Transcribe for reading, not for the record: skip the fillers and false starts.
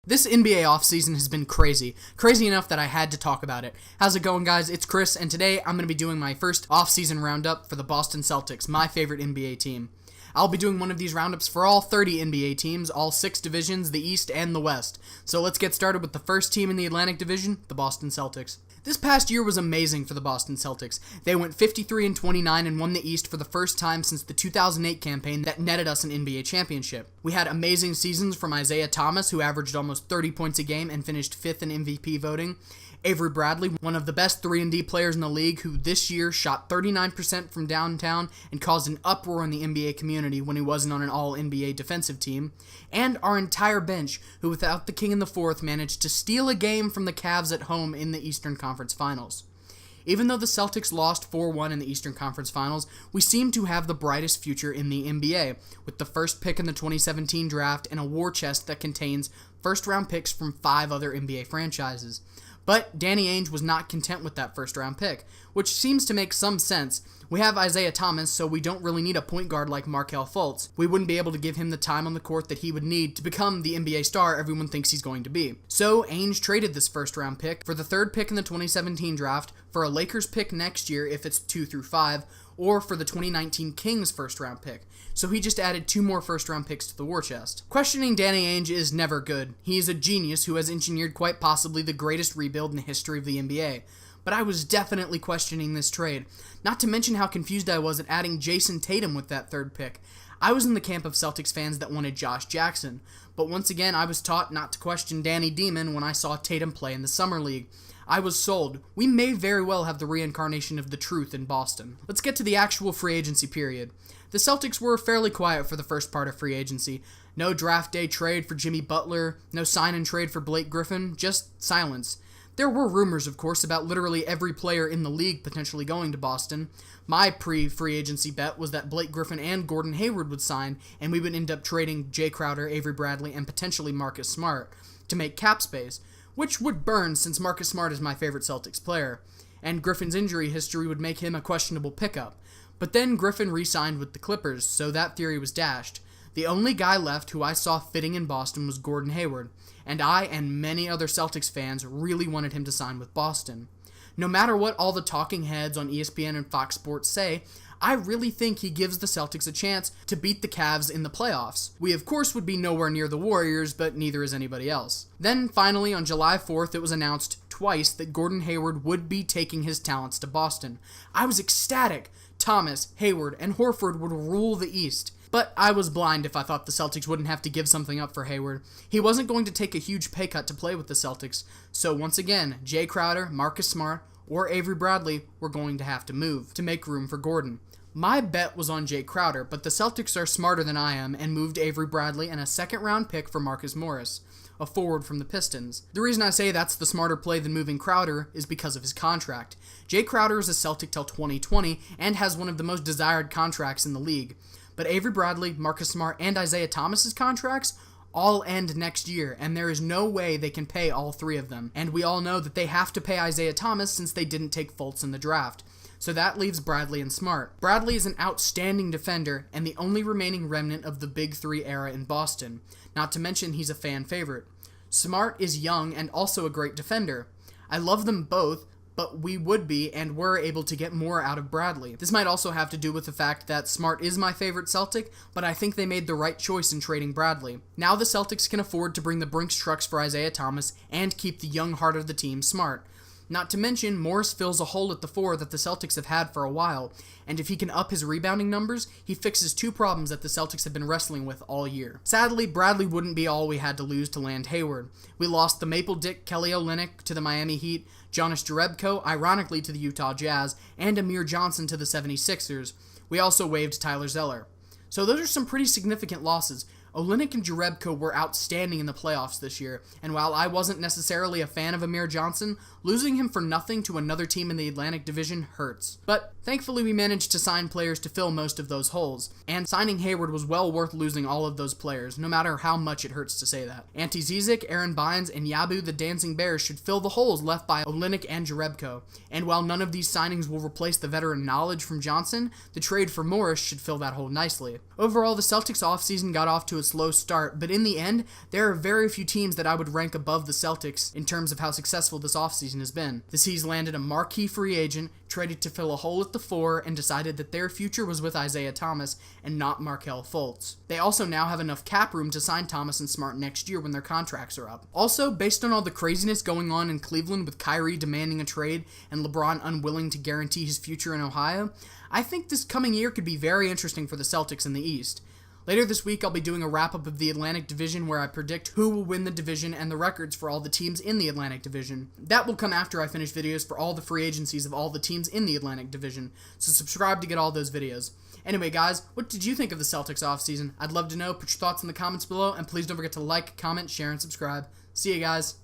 This NBA offseason has been crazy. Crazy enough that I had to talk about it. How's it going, guys? It's Chris, and today I'm going to be doing my first offseason roundup for the Boston Celtics, my favorite NBA team. I'll be doing one of these roundups for all 30 NBA teams, all 6 divisions, the East and the West. So let's get started with the first team in the Atlantic Division, the Boston Celtics. This past year was amazing for the Boston Celtics. They went 53-29 and won the East for the first time since the 2008 campaign that netted us an NBA championship. We had amazing seasons from Isaiah Thomas, who averaged almost 30 points a game and finished 5th in MVP voting. Avery Bradley, one of the best 3-and-D players in the league, who this year shot 39% from downtown and caused an uproar in the NBA community when he wasn't on an all-NBA defensive team. And our entire bench, who without the king in the fourth managed to steal a game from the Cavs at home in the Eastern Conference Finals. Even though the Celtics lost 4-1 in the Eastern Conference Finals, we seem to have the brightest future in the NBA, with the first pick in the 2017 draft and a war chest that contains first-round picks from 5 other NBA franchises. But Danny Ainge was not content with that first-round pick, which seems to make some sense. We have Isaiah Thomas, so we don't really need a point guard like Markelle Fultz. We wouldn't be able to give him the time on the court that he would need to become the NBA star everyone thinks he's going to be. So Ainge traded this first-round pick for the 3rd pick in the 2017 draft, for a Lakers pick next year if it's 2 through 5, or for the 2019 Kings first-round pick. So he just added 2 more first-round picks to the war chest. Questioning Danny Ainge is never good. He is a genius who has engineered quite possibly the greatest rebuild in the history of the NBA. But I was definitely questioning this trade. Not to mention how confused I was at adding Jason Tatum with that 3rd pick. I was in the camp of Celtics fans that wanted Josh Jackson. But once again, I was taught not to question Danny Demon when I saw Tatum play in the Summer League. I was sold. We may very well have the reincarnation of the truth in Boston. Let's get to the actual free agency period. The Celtics were fairly quiet for the first part of free agency. No draft day trade for Jimmy Butler, no sign and trade for Blake Griffin, just silence. There were rumors, of course, about literally every player in the league potentially going to Boston. My pre-free agency bet was that Blake Griffin and Gordon Hayward would sign, and we would end up trading Jay Crowder, Avery Bradley, and potentially Marcus Smart to make cap space, which would burn since Marcus Smart is my favorite Celtics player, and Griffin's injury history would make him a questionable pickup. But then Griffin re-signed with the Clippers, so that theory was dashed. The only guy left who I saw fitting in Boston was Gordon Hayward, and I and many other Celtics fans really wanted him to sign with Boston. No matter what all the talking heads on ESPN and Fox Sports say, I really think he gives the Celtics a chance to beat the Cavs in the playoffs. We of course would be nowhere near the Warriors, but neither is anybody else. Then finally on July 4th it was announced twice that Gordon Hayward would be taking his talents to Boston. I was ecstatic. Thomas, Hayward, and Horford would rule the East. But I was blind if I thought the Celtics wouldn't have to give something up for Hayward. He wasn't going to take a huge pay cut to play with the Celtics, so once again, Jay Crowder, Marcus Smart, or Avery Bradley were going to have to move to make room for Gordon. My bet was on Jay Crowder, but the Celtics are smarter than I am and moved Avery Bradley and a 2nd-round pick for Marcus Morris, a forward from the Pistons. The reason I say that's the smarter play than moving Crowder is because of his contract. Jay Crowder is a Celtic till 2020 and has one of the most desired contracts in the league. But Avery Bradley, Marcus Smart, and Isaiah Thomas's contracts all end next year, and there is no way they can pay all 3 of them. And we all know that they have to pay Isaiah Thomas since they didn't take Fultz in the draft. So that leaves Bradley and Smart. Bradley is an outstanding defender and the only remaining remnant of the Big 3 era in Boston. Not to mention he's a fan favorite. Smart is young and also a great defender. I love them both, but we would be and were able to get more out of Bradley. This might also have to do with the fact that Smart is my favorite Celtic, but I think they made the right choice in trading Bradley. Now the Celtics can afford to bring the Brinks trucks for Isaiah Thomas and keep the young heart of the team Smart. Not to mention, Morris fills a hole at the 4 that the Celtics have had for a while, and if he can up his rebounding numbers, he fixes 2 problems that the Celtics have been wrestling with all year. Sadly, Bradley wouldn't be all we had to lose to land Hayward. We lost the Maple Dick Kelly Olynyk to the Miami Heat, Jonas Jerebko, ironically, to the Utah Jazz, and Amir Johnson to the 76ers. We also waived Tyler Zeller. So those are some pretty significant losses. Olynyk and Jerebko were outstanding in the playoffs this year, and while I wasn't necessarily a fan of Amir Johnson, losing him for nothing to another team in the Atlantic Division hurts. But thankfully we managed to sign players to fill most of those holes, and signing Hayward was well worth losing all of those players, no matter how much it hurts to say that. Ante Zizic, Aaron Bynes, and Yabu the Dancing Bears should fill the holes left by Olynyk and Jerebko, and while none of these signings will replace the veteran knowledge from Johnson, the trade for Morris should fill that hole nicely. Overall, the Celtics offseason got off to to a slow start, but in the end, there are very few teams that I would rank above the Celtics in terms of how successful this offseason has been. The C's landed a marquee free agent, traded to fill a hole at the 4, and decided that their future was with Isaiah Thomas and not Markelle Fultz. They also now have enough cap room to sign Thomas and Smart next year when their contracts are up. Also, based on all the craziness going on in Cleveland with Kyrie demanding a trade and LeBron unwilling to guarantee his future in Ohio, I think this coming year could be very interesting for the Celtics in the East. Later this week, I'll be doing a wrap-up of the Atlantic Division where I predict who will win the division and the records for all the teams in the Atlantic Division. That will come after I finish videos for all the free agencies of all the teams in the Atlantic Division, so subscribe to get all those videos. Anyway, guys, what did you think of the Celtics offseason? I'd love to know. Put your thoughts in the comments below, and please don't forget to like, comment, share, and subscribe. See you guys.